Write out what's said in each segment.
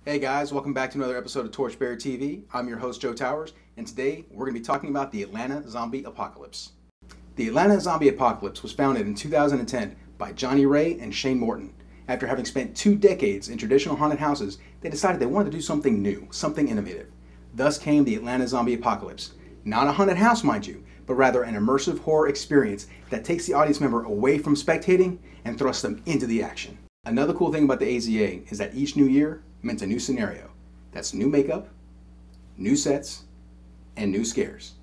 Hey guys, welcome back to another episode of Torchbearer TV. I'm your host Joe Towers, and today we're going to be talking about the Atlanta zombie apocalypse. The Atlanta zombie apocalypse was founded in 2010 by Johnny Ray and Shane Morton. After having spent 2 decades in traditional haunted houses, they decided they wanted to do something new, something innovative. Thus came the Atlanta zombie apocalypse. Not a haunted house, mind you, but rather an immersive horror experience that takes the audience member away from spectating and thrusts them into the action. Another cool thing about the AZA is that each new year meant a new scenario. That's new makeup, new sets, and new scares.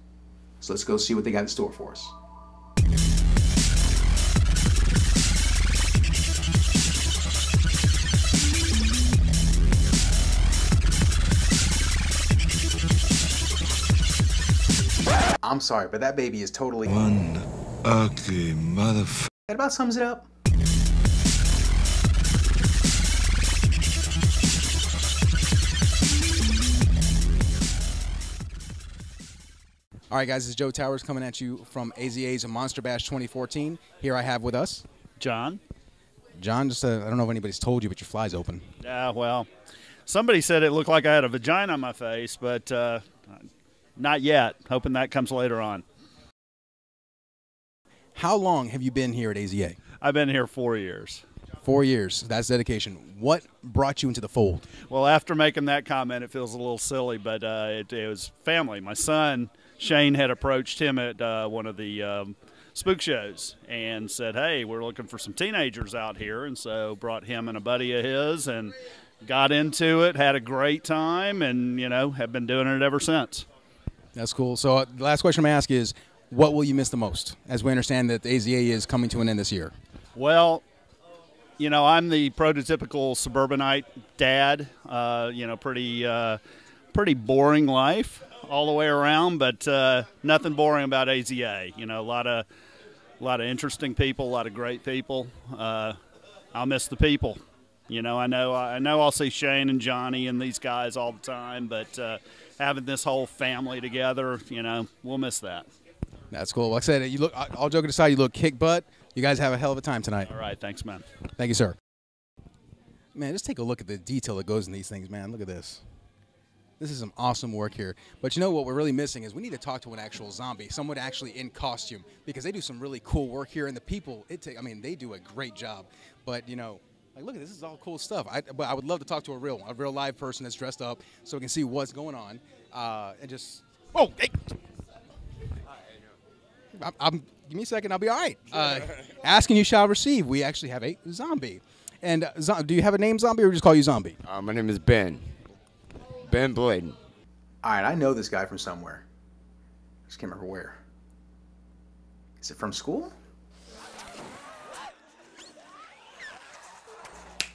So let's go see what they got in store for us. I'm sorry, but that baby is totally... One ugly motherfucker. That about sums it up. All right, guys, this is Joe Towers coming at you from AZA's Monster Bash 2014. Here I have with us... John. John, just I don't know if anybody's told you, but your fly's open. Well, somebody said it looked like I had a vagina on my face, but not yet. Hoping that comes later on. How long have you been here at AZA? I've been here 4 years. 4 years. That's dedication. What brought you into the fold? Well, after making that comment, it feels a little silly, but it was family. My son, Shane, had approached him at one of the spook shows and said, hey, we're looking for some teenagers out here, and so brought him and a buddy of his and got into it, had a great time, and, you know, have been doing it ever since. That's cool. So the last question I'm going to ask is, what will you miss the most, as we understand that the AZA is coming to an end this year? Well, you know, I'm the prototypical suburbanite dad, you know, pretty boring life all the way around, but nothing boring about AZA. You know, a lot of interesting people, a lot of great people. I'll miss the people. You know, I know I'll see Shane and Johnny and these guys all the time, but having this whole family together, you know, we'll miss that. That's cool. Like I said, you look, all joking aside, you look kick butt. You guys have a hell of a time tonight. All right, thanks, man. Thank you, sir. Man, just take a look at the detail that goes in these things, man. Look at this. This is some awesome work here. But you know what we're really missing is we need to talk to an actual zombie, someone actually in costume, because they do some really cool work here, and the people, I mean, they do a great job. But, you know, like, look at this. This is all cool stuff. But I would love to talk to a real live person that's dressed up so we can see what's going on and just... Oh, hey! Give me a second. I'll be all right. Ask and you shall receive. We actually have a zombie. And do you have a name, zombie, or just call you zombie? My name is Ben. Ben Bladen. All right, I know this guy from somewhere. I just can't remember where. Is it from school?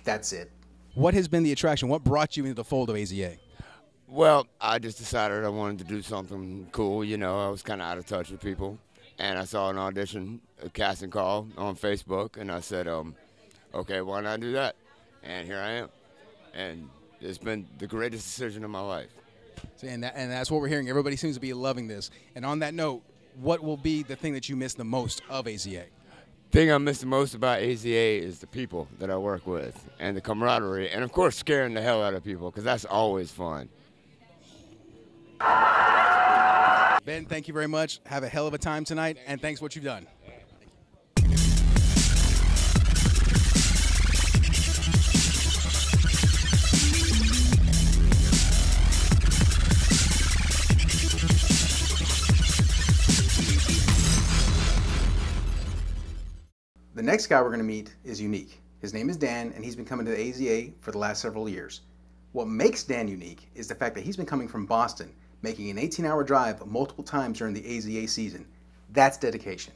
That's it. What has been the attraction? What brought you into the fold of AZA? Well, I just decided I wanted to do something cool. You know, I was kind of out of touch with people. And I saw an audition, a casting call on Facebook, and I said, okay, why not do that? And here I am. And it's been the greatest decision of my life. See, and that's what we're hearing. Everybody seems to be loving this. And on that note, what will be the thing that you miss the most of AZA? The thing I miss the most about AZA is the people that I work with and the camaraderie. And, of course, scaring the hell out of people, because that's always fun. Ben, thank you very much. Have a hell of a time tonight, and thanks for what you've done. The next guy we're going to meet is unique. His name is Dan, and he's been coming to the AZA for the last several years. What makes Dan unique is the fact that he's been coming from Boston, making an 18-hour drive multiple times during the AZA season. That's dedication.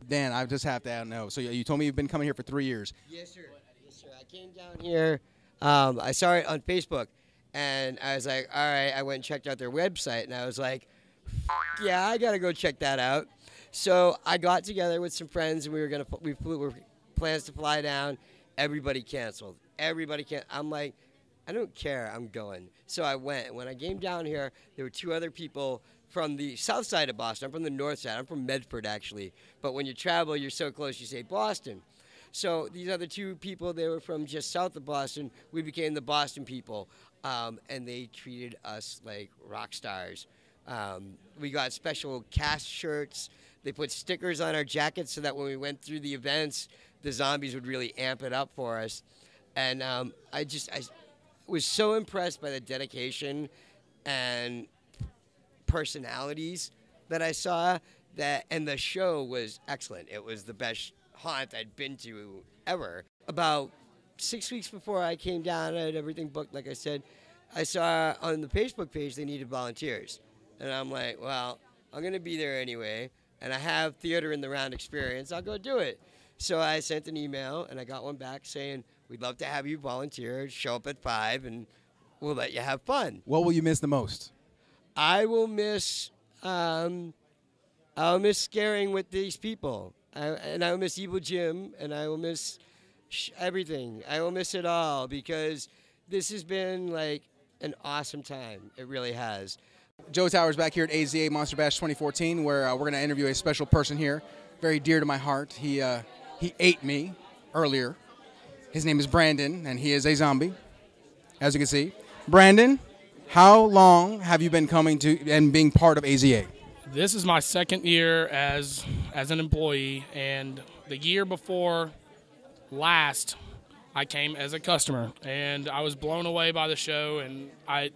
Dan, I just have to know. So you told me you've been coming here for 3 years. Yes, sir. Yes, sir. I came down here. I saw it on Facebook, and I was like, all right. I went and checked out their website, and I was like, yeah, I got to go check that out. So I got together with some friends, and we were plans to fly down. Everybody canceled. Everybody canceled. I'm like, I don't care, I'm going. So I went. When I came down here, there were 2 other people from the south side of Boston. I'm from the north side. I'm from Medford, actually. But when you travel, you're so close, you say Boston. So these other two people, they were from just south of Boston. We became the Boston people, and they treated us like rock stars. We got special cast shirts. They put stickers on our jackets so that when we went through the events, the zombies would really amp it up for us. And I was so impressed by the dedication and personalities that I saw, and the show was excellent. It was the best haunt I'd been to ever. About 6 weeks before I came down, I had everything booked, like I said. I saw on the Facebook page they needed volunteers. And I'm like, well, I'm going to be there anyway, and I have theater in the round experience. I'll go do it. So I sent an email, and I got one back saying, we'd love to have you volunteer, show up at 5, and we'll let you have fun. What will you miss the most? I will miss, I'll miss scaring with these people. And I will miss Evil Jim, and I will miss everything. I will miss it all, because this has been like an awesome time. It really has. Joe Towers back here at AZA Monster Bash 2014, where we're going to interview a special person here, very dear to my heart. He ate me earlier. His name is Brandon, and he is a zombie, as you can see. Brandon, how long have you been coming to and being part of AZA? This is my second year as an employee, and the year before last, I came as a customer, and I was blown away by the show, and I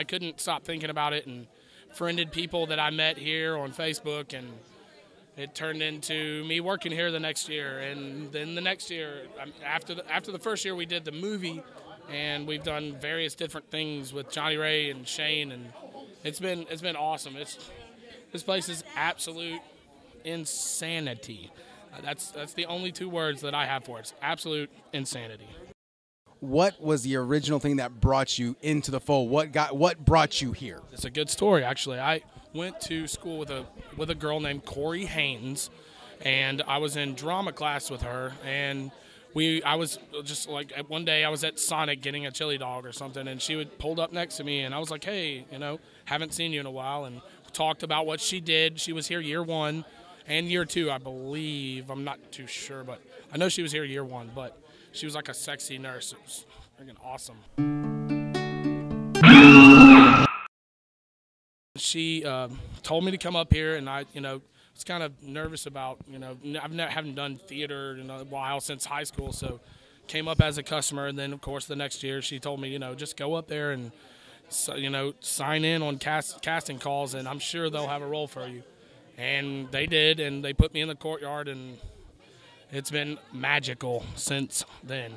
couldn't stop thinking about it, and friended people that I met here on Facebook, and it turned into me working here the next year, and then the next year, after the first year, we did the movie, and we've done various different things with Johnny Ray and Shane, and it's been awesome. This place is absolute insanity. That's the only two words that I have for it. It's absolute insanity. What was the original thing that brought you into the fold? What brought you here? It's a good story, actually. I went to school with a girl named Corey Haynes, and I was in drama class with her, and I was just like, one day I was at Sonic getting a chili dog or something, and she pulled up next to me, and I was like, hey, haven't seen you in a while, and talked about what she did. She was here year 1 and year 2, I believe. I'm not too sure, but I know she was here year 1, but she was like a sexy nurse. It was freaking awesome. She told me to come up here, and I, was kind of nervous about, haven't done theater in a while since high school, so came up as a customer, and then, of course, the next year she told me, just go up there and, sign in on casting calls, and I'm sure they'll have a role for you. And they did, and they put me in the courtyard, and it's been magical since then.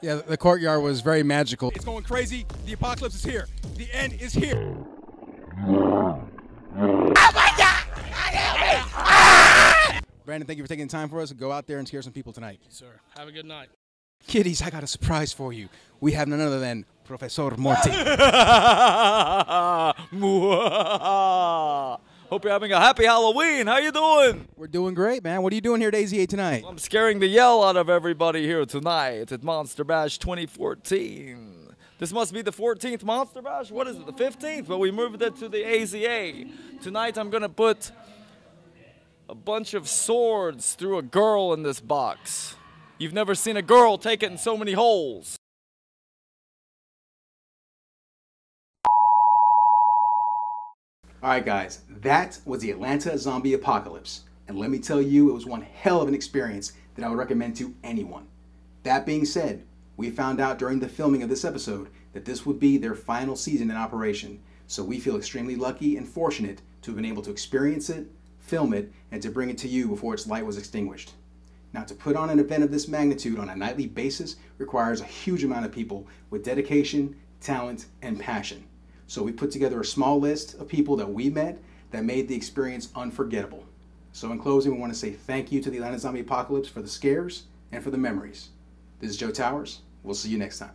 Yeah, the courtyard was very magical. It's going crazy. The apocalypse is here. The end is here. Oh my God! Brandon, thank you for taking the time for us to go out there and scare some people tonight. Sir, have a good night. Kiddies, I got a surprise for you. We have none other than Professor Morty. Hope you're having a happy Halloween. How you doing? We're doing great, man. What are you doing here at AZA tonight? I'm scaring the yell out of everybody here tonight at Monster Bash 2014. This must be the 14th Monster Bash? What is it, the 15th? But we moved it to the AZA. Tonight I'm going to put a bunch of swords through a girl in this box. You've never seen a girl take it in so many holes. Alright guys, that was the Atlanta Zombie Apocalypse. And let me tell you, it was one hell of an experience that I would recommend to anyone. That being said, we found out during the filming of this episode that this would be their final season in operation. So we feel extremely lucky and fortunate to have been able to experience it, film it, and to bring it to you before its light was extinguished. Now, to put on an event of this magnitude on a nightly basis requires a huge amount of people with dedication, talent, and passion. So we put together a small list of people that we met that made the experience unforgettable. So in closing, we want to say thank you to the Atlanta Zombie Apocalypse for the scares and for the memories. This is Joe Towers. We'll see you next time.